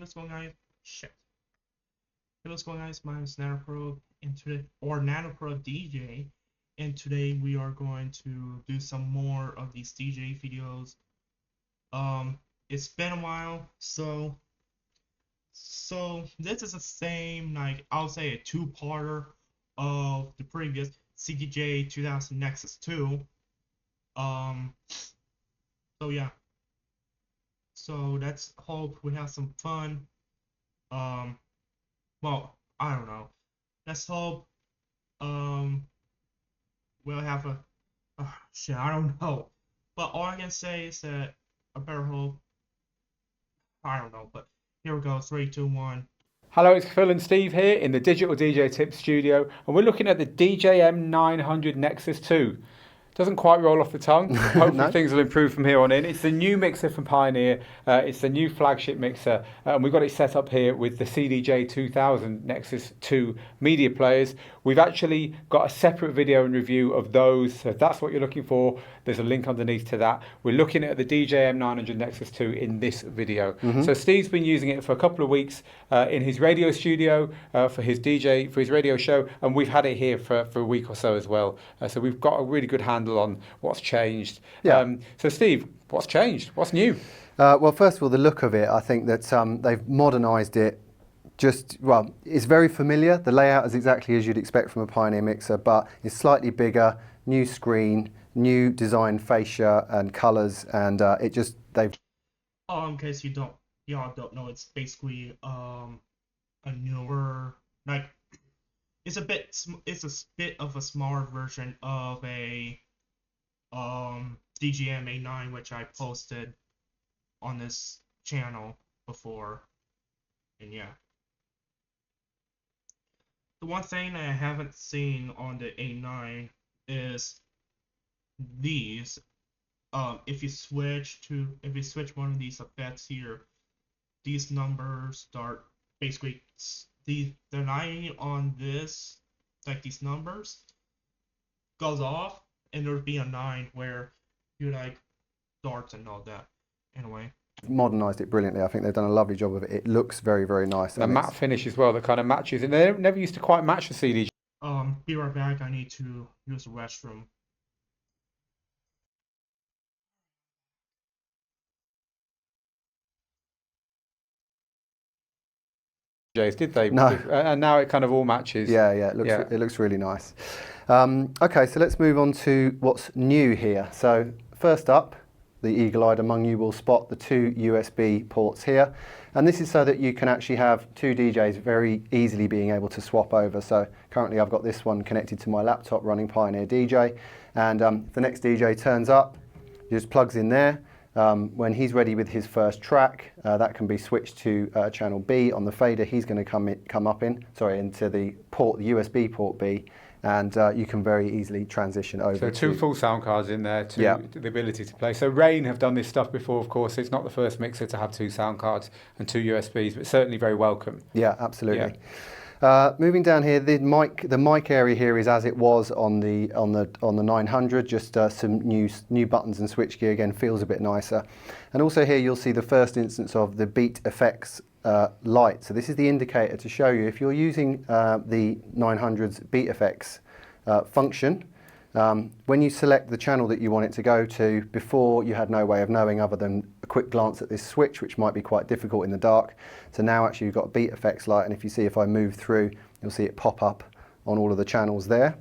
what's going on, guys? Shit. Hey, what's going on, guys? My name is NanoPro, and today, or NanoPro DJ, and today we are going to do some more of these DJ videos. It's been a while, so this is the same, like, I'll say a two-parter of the previous CDJ 2000 Nexus 2. So yeah. So let's hope we have some fun. Well, I don't know. Let's hope we'll have a shit, I don't know. But all I can say is that I better hope. I don't know, but here we go. 3, 2, 1. Hello, it's Phil and Steve here in the Digital DJ Tips studio, and we're looking at the DJM 900 Nexus 2. Doesn't quite roll off the tongue. Hopefully No. Things will improve from here on in. It's the new mixer from Pioneer. It's the new flagship mixer. And we've got it set up here with the CDJ 2000 Nexus 2 media players. We've actually got a separate video and review of those. So if that's what you're looking for, there's a link underneath to that. We're looking at the DJM 900 Nexus 2 in this video. So Steve's been using it for a couple of weeks in his radio studio for his radio show. And we've had it here for a week or so as well. So we've got a really good handle on what's changed. Yeah. So Steve, what's changed? What's new? Well, first of all, the look of it, I think that they've modernised it. Well, it's very familiar. The layout is exactly as you'd expect from a Pioneer mixer, but it's slightly bigger, new screen, new design fascia and colours, and they've. In case y'all don't know, it's basically a newer, like, it's a bit of a smaller version of a DJM V10, which I posted on this channel before, and yeah. The one thing that I haven't seen on the A9 is these. If you switch one of these effects here, these numbers start basically the 9 on this, like these numbers, goes off, and there'll be a 9 where you like darts and all that. Anyway. Modernised it brilliantly. I think they've done a lovely job of it. It looks very, very nice. The matte finish as well, that kind of matches. And they never used to quite match the CDJ. Be right back. I need to use the restroom. Did they? No. And now it kind of all matches. Yeah, it looks really nice. Okay, so let's move on to what's new here. So first up, the eagle-eyed among you will spot the 2 USB ports here. And this is so that you can actually have 2 DJs very easily being able to swap over. So currently I've got this one connected to my laptop running Pioneer DJ. And if the next DJ turns up, he just plugs in there. When he's ready with his first track, that can be switched to channel B on the fader. He's going to come up into the port, the USB port B, and you can very easily transition over. So 2 full sound cards in there to the ability to play. So Rain have done this stuff before, of course. It's not the first mixer to have 2 sound cards and 2 USBs, but certainly very welcome. Yeah, absolutely. Yeah. Moving down here, the mic area here is as it was on the 900. Just some new buttons and switchgear. Again, feels a bit nicer. And also here you'll see the first instance of the beat effects light. So this is the indicator to show you if you're using the 900's beat effects function. When you select the channel that you want it to go to, before you had no way of knowing other than a quick glance at this switch, which might be quite difficult in the dark. So now actually you've got a beat effects light, and if you see, if I move through, you'll see it pop up on all of the channels there.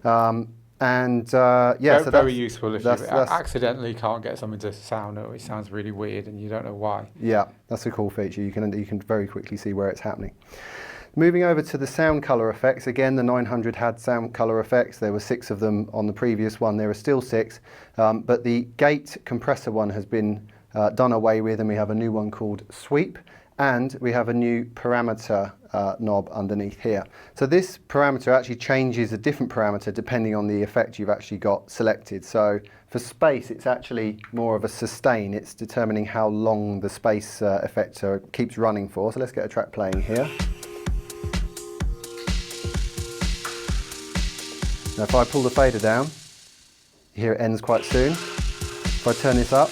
Yeah, so very useful if you accidentally can't get something to sound, or it sounds really weird and you don't know why. Yeah, that's a cool feature. You can very quickly see where it's happening. Moving over to the sound color effects, again the 900 had sound color effects. There were 6 of them on the previous one. There are still 6, but the gate compressor one has been done away with, and we have a new one called Sweep, and we have a new parameter knob underneath here. So this parameter actually changes a different parameter depending on the effect you've actually got selected. So for space, it's actually more of a sustain. It's determining how long the space effect keeps running for. So let's get a track playing here. Now if I pull the fader down, you hear it ends quite soon. If I turn this up,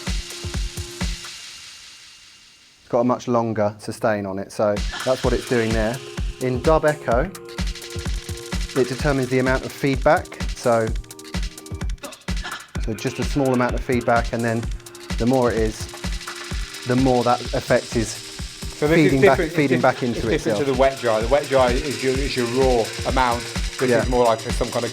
got a much longer sustain on it, so that's what it's doing there. In dub echo, it determines the amount of feedback, so just a small amount of feedback, and then the more it is, the more that effect is feeding back into it's itself. different to the wet dry. The wet dry is your raw amount. This is more like some kind of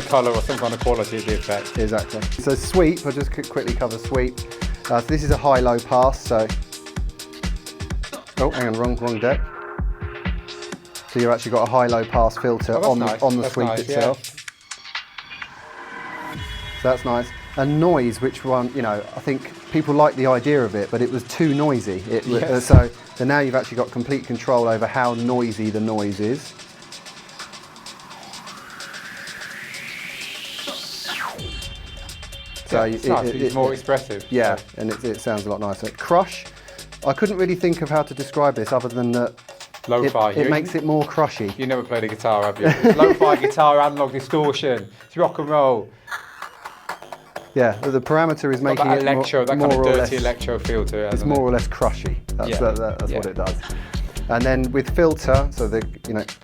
colour or some kind of quality of the effect. Exactly. So sweep, I'll just quickly cover sweep. So this is a high-low pass. So, oh, hang on, wrong deck. So you've actually got a high-low pass filter on the sweep itself. Yeah. So that's nice. And noise, which one, you know, I think people like the idea of it, but it was too noisy. So now you've actually got complete control over how noisy the noise is. So it's more expressive. Yeah, and it sounds a lot nicer. Crush, I couldn't really think of how to describe this other than that lo-fi. It makes it more crushy. You never played a guitar, have you? It's lo-fi guitar, analog distortion, it's rock and roll. Yeah, the parameter is making it that kind of dirty electro feel to it. It's more or less crushy. That's what it does. And then with filter, so the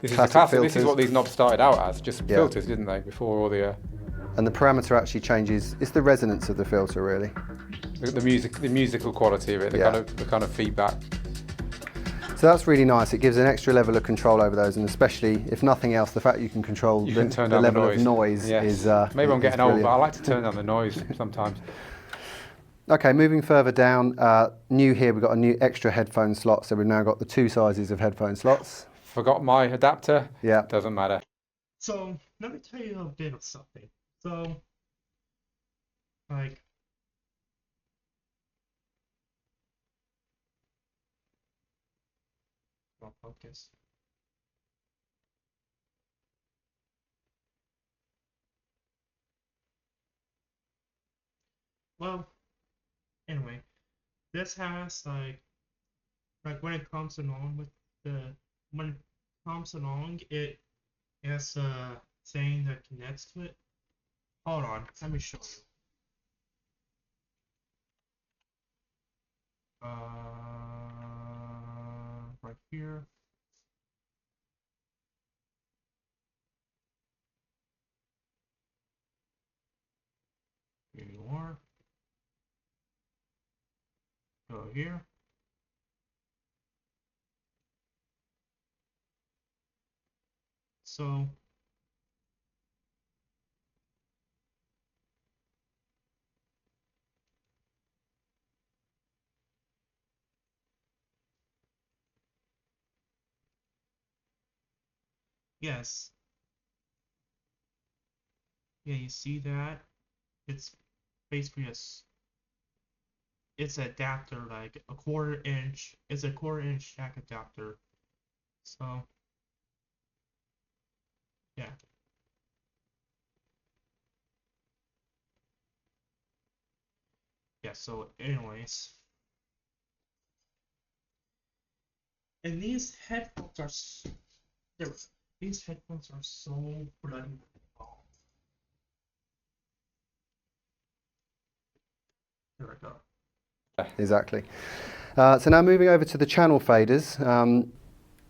classic filters. This is what these knobs started out as, just filters, didn't they? Before all the. And the parameter actually changes. It's the resonance of the filter, really. The musical quality of it, the kind of feedback. So that's really nice. It gives an extra level of control over those, and especially, if nothing else, the fact you can control the level of noise is maybe I'm getting old, but I like to turn down the noise sometimes. Okay, moving further down, new here, we've got a new extra headphone slot, so we've now got the 2 sizes of headphone slots. Forgot my adapter? Yeah. Doesn't matter. So, let me tell you a bit of something. So, like, focus. Well, anyway, this has like when it comes along it has a thing that connects to it. Hold on, let me show you. Right here. Here you are. Go here. So yes. Yeah, you see that? It's basically it's an adapter, like a 1/4 inch. It's a 1/4 inch jack adapter. So yeah. Yeah, so anyways. And these headphones are so bloody long. There we go. Exactly. So now moving over to the channel faders.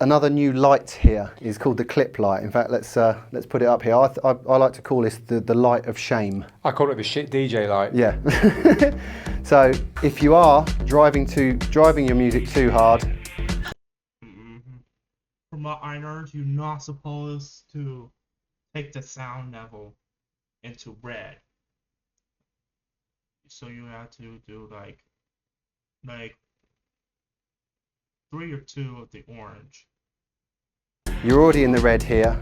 Another new light here is called the clip light. In fact, let's put it up here. I like to call this the light of shame. I call it the shit DJ light. Yeah. So if you are driving your music too hard. From what I learned, you're not supposed to take the sound level into red. So you have to do like 3 or 2 of the orange. You're already in the red here.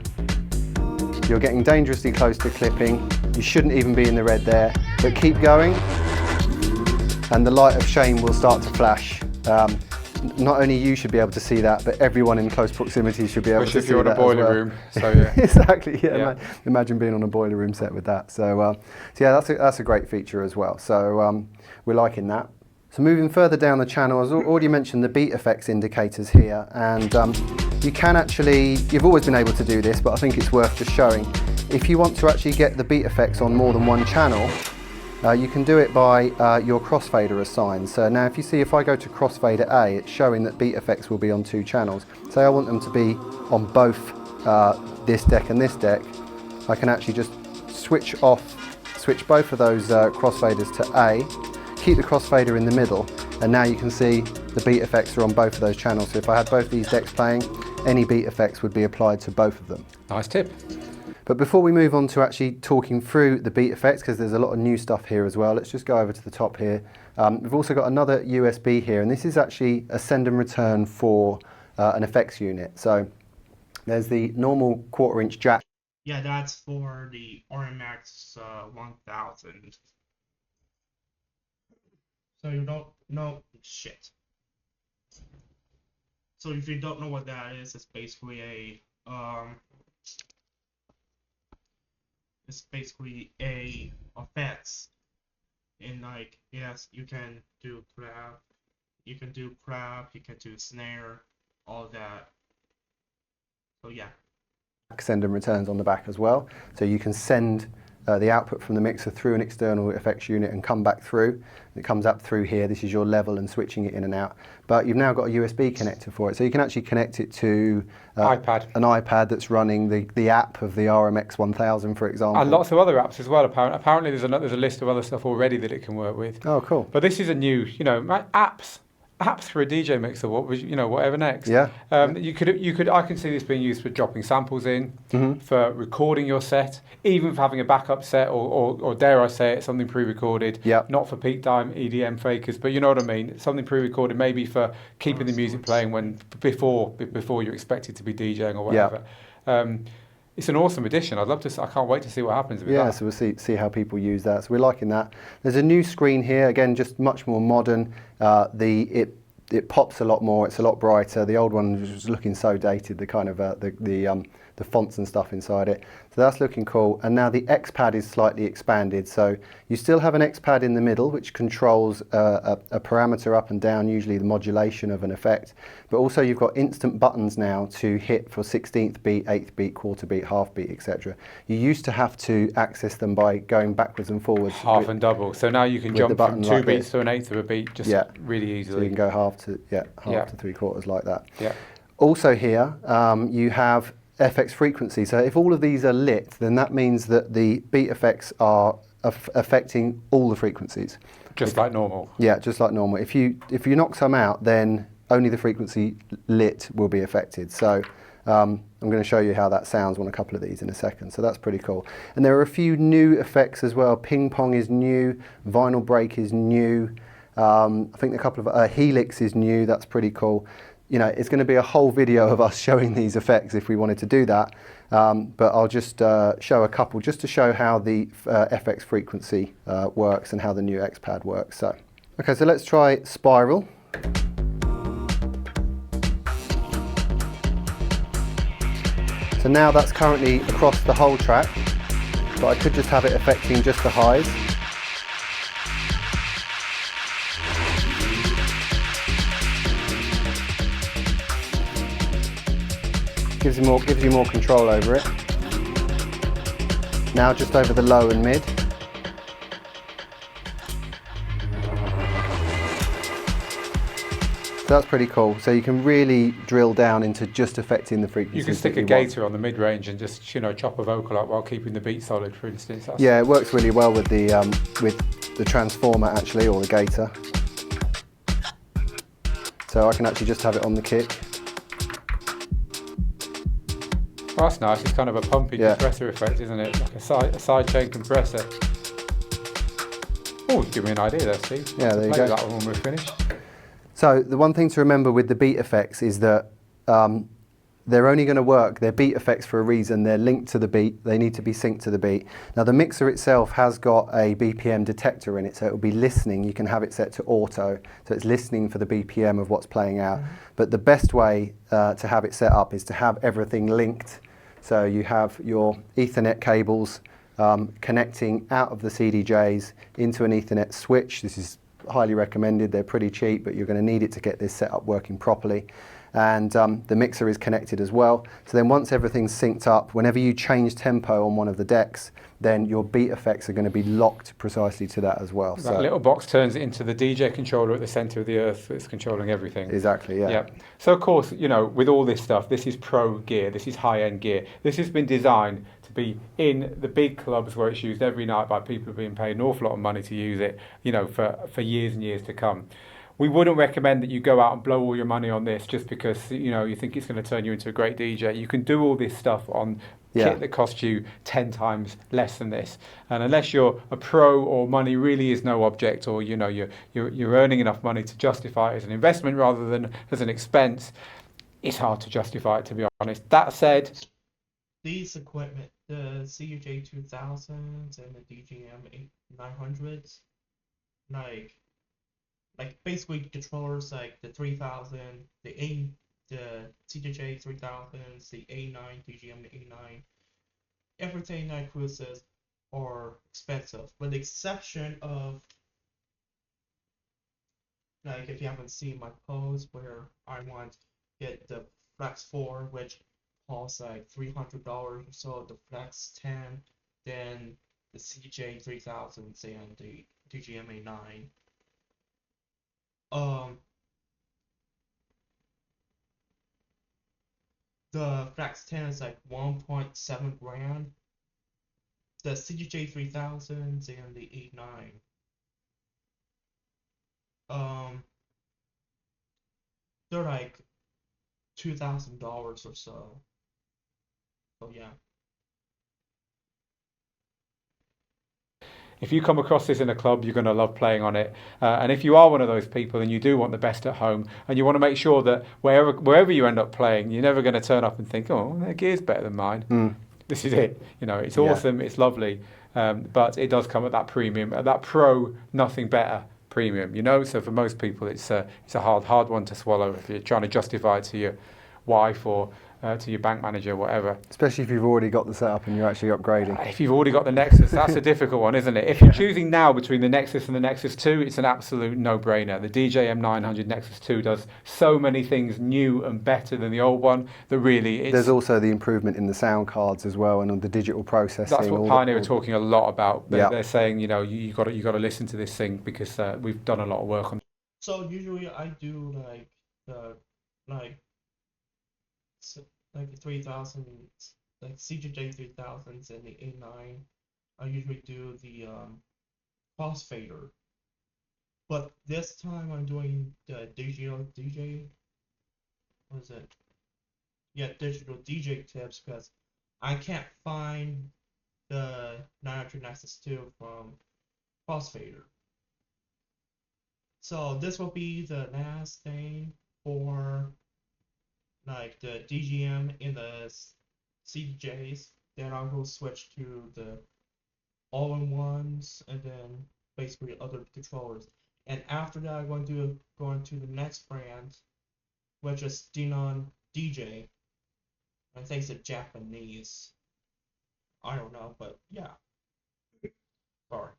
You're getting dangerously close to clipping. You shouldn't even be in the red there, but keep going and the light of shame will start to flash. Not only you should be able to see that, but everyone in close proximity should be able to see that. If you're in a boiler room, so yeah. Exactly, yeah. Imagine being on a boiler room set with that. So yeah, that's a great feature as well. So we're liking that. So moving further down the channel, as I already mentioned, the beat effects indicators here, and you can actually, you've always been able to do this, but I think it's worth just showing. If you want to actually get the beat effects on more than one channel, You can do it by your crossfader assigned. So now if I go to crossfader A, it's showing that beat effects will be on 2 channels. Say I want them to be on both this deck and this deck, I can actually just switch both of those crossfaders to A, keep the crossfader in the middle, and now you can see the beat effects are on both of those channels. So if I had both these decks playing, any beat effects would be applied to both of them. Nice tip. But before we move on to actually talking through the beat effects, because there's a lot of new stuff here as well, let's just go over to the top here. We've also got another USB here, and this is actually a send and return for an effects unit. So there's the normal 1/4" jack. Yeah, that's for the RMX 1000. So you don't know shit. So if you don't know what that is, it's basically a effects. And like, yes, you can do clap, you can do snare, all that. So yeah. Send and returns on the back as well. So you can send the output from the mixer through an external effects unit and come back through. It comes up through here. This is your level and switching it in and out. But you've now got a USB connector for it. So you can actually connect it to an iPad that's running the app of the RMX 1000, for example. And lots of other apps as well, apparently. Apparently there's a list of other stuff already that it can work with. Oh, cool. But this is a new, apps for a DJ mixer. What was, whatever next? Yeah. You could. I can see this being used for dropping samples in, for recording your set, even for having a backup set, or dare I say it, something pre-recorded. Yeah. Not for peak time EDM fakers, but you know what I mean. Something pre-recorded, maybe for keeping the music playing before you're expected to be DJing or whatever. Yeah. It's an awesome addition. I can't wait to see what happens with that. Yeah, so we'll see how people use that. So we're liking that. There's a new screen here, again, just much more modern. It pops a lot more. It's a lot brighter. The old one was looking so dated. The kind of the fonts and stuff inside it. So that's looking cool. And now the X pad is slightly expanded. So you still have an X pad in the middle, which controls a parameter up and down, usually the modulation of an effect. But also you've got instant buttons now to hit for 16th beat, 8th beat, 1/4 beat, half beat, etc. You used to have to access them by going backwards and forwards. Half and double. So now you can jump from 2 beats to an 1/8 of a beat just really easily. So you can go half to 3/4 like that. Yeah. Also here, you have FX frequency. So if all of these are lit, then that means that the beat effects are affecting all the frequencies. Just like normal. Yeah, just like normal. If you knock some out, then only the frequency lit will be affected. So I'm going to show you how that sounds on a couple of these in a second. So that's pretty cool. And there are a few new effects as well. Ping pong is new. Vinyl break is new. I think a couple of helix is new. That's pretty cool. It's going to be a whole video of us showing these effects if we wanted to do that. But I'll just show a couple just to show how the FX frequency works and how the new X pad works. So let's try Spiral. So now that's currently across the whole track, but I could just have it affecting just the highs. Gives you more control over it. Now just over the low and mid. So that's pretty cool. So you can really drill down into just affecting the frequencies. You can stick a gator on the mid-range and just chop a vocal up while keeping the beat solid, for instance. Yeah, it works really well with the transformer actually, or the gator. So I can actually just have it on the kick. Oh, that's nice. It's kind of a pumpy compressor effect, isn't it? Like a sidechain compressor. Oh, give me an idea there, Steve. Yeah, there you go. That one when we're finished. So the one thing to remember with the beat effects is that they're only going to work. They're beat effects for a reason. They're linked to the beat. They need to be synced to the beat. Now the mixer itself has got a BPM detector in it, so it will be listening. You can have it set to auto, so it's listening for the BPM of what's playing out. But the best way to have it set up is to have everything linked. So you have your Ethernet cables connecting out of the CDJs into an Ethernet switch. This is highly recommended. They're pretty cheap, but you're going to need it to get this set up working properly. and the mixer is connected as well. So then once everything's synced up, whenever you change tempo on one of the decks, then your beat effects are going to be locked precisely to that as well. That little box turns it into the DJ controller at the center of the earth that's controlling everything. Exactly, yeah. Yeah. So of course, you know, with all this stuff, this is pro gear, this is high-end gear. This has been designed to be in the big clubs where it's used every night by people who have been paid an awful lot of money to use it, you know, for years and years to come. We wouldn't recommend that you go out and blow all your money on this just because, you know, you think it's going to turn you into a great DJ. You can do all this stuff on kit that costs you 10 times less than this. And unless you're a pro or money really is no object, or, you know, you're earning enough money to justify it as an investment rather than as an expense, it's hard to justify it, to be honest. That said, these equipment, the CUJ 2000s and the DJM 900s, like basically controllers like the 3000, the CJJ 3000s, the A9, DJM A9, everything that cruises are expensive, with the exception of, like, if you haven't seen my post where I want to get the Flex 4, which costs like $300 or so, the Flex 10, then the CJ 3000s and the DJM A9. The Flex 10 is like 1.7 grand. The CJ 3000s and the A9. They're like $2,000 or so. So yeah. if you come across this in a club, you're going to love playing on it. And if you are one of those people and you do want the best at home, and you want to make sure that wherever you end up playing, you're never going to turn up and think, oh, their gear's better than mine. This is it. You know, it's awesome, it's lovely, but it does come at that premium, at that pro nothing better premium. You know, so for most people, it's a hard one to swallow if you're trying to justify it to your wife or to your bank manager, whatever. Especially if you've already got the setup and you're actually upgrading. If you've already got the Nexus, that's a difficult one, isn't it? If you're choosing now between the Nexus and the Nexus 2, it's an absolute no-brainer. The DJM 900 Nexus 2 does so many things new and better than the old one that really There's also the improvement in the sound cards as well and on the digital processing. That's what Pioneer are talking a lot about. They're saying, you know, you got to listen to this thing because we've done a lot of work on it. So usually I do like the 3000, like CJJ 3000s and the A9. I usually do the crossfader, but this time I'm doing the digital DJ. What is it? Yeah, digital DJ tips, because I can't find the 900 Nexus 2 from crossfader. So this will be the last thing for like the DGM in the CJs. Then I will switch to the all-in-ones and then basically other controllers. And after that, I'm going to go on to the next brand, which is Denon DJ. I think it's Japanese. I don't know, but yeah. Sorry.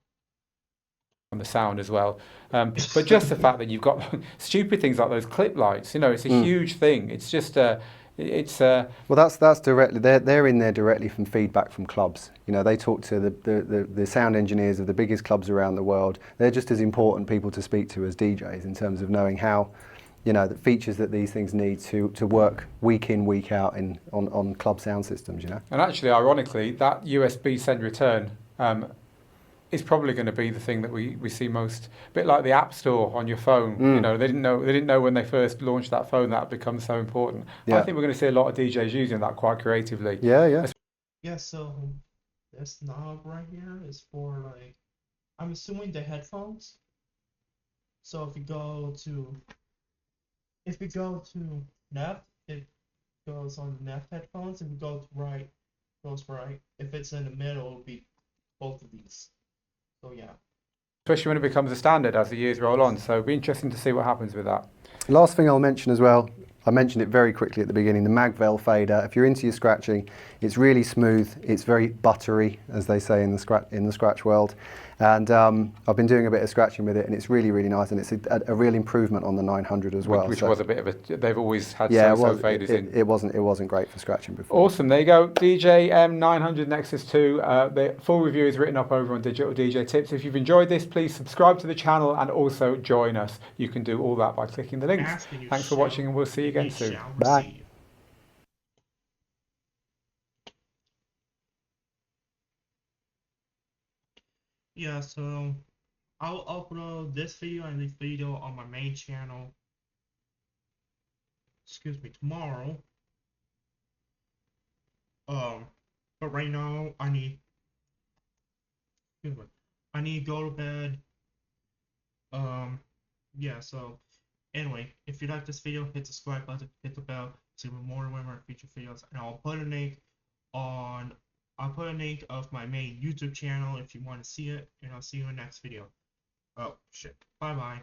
On the sound as well, but just the fact that you've got stupid things like those clip lights, you know, it's a huge thing. It's just well, that's directly they're in there directly from feedback from clubs. You know, they talk to the sound engineers of the biggest clubs around the world. They're just as important people to speak to as DJs in terms of knowing how, you know, the features that these things need to work week in, week out on club sound systems. You know, and actually, ironically, that USB send return is probably going to be the thing that we see most, a bit like the App Store on your phone. You know, they didn't know when they first launched that phone that becomes so important. I think we're going to see a lot of DJs using that quite creatively. Yeah. So this knob right here is for, like, I'm assuming the headphones. So if you go to left, it goes on the left headphones. If you go to right, it goes right. If it's in the middle, it'll be both of these. So yeah. Especially when it becomes a standard as the years roll on. So it'll be interesting to see what happens with that. Last thing I'll mention as well, I mentioned it very quickly at the beginning, the Magvel fader. If you're into your scratching, it's really smooth. It's very buttery, as they say in the scratch world. And I've been doing a bit of scratching with it, and it's really, really nice. And it's a real improvement on the 900 as well. Which was a bit of a. They've always had yeah, so faders in. It wasn't great for scratching before. Awesome. There you go. DJM 900 Nexus 2. The full review is written up over on Digital DJ Tips. If you've enjoyed this, please subscribe to the channel and also join us. You can do all that by clicking the links. Thanks for watching, and we'll see you again soon. Bye. Yeah, so I'll upload this video and this video on my main channel. Excuse me, tomorrow. But right now I need to go to bed. Yeah, so anyway, if you like this video, hit the subscribe button, hit the bell, see more when my future videos, and I'll put a link of my main YouTube channel if you want to see it, and I'll see you in the next video. Oh shit. Bye bye.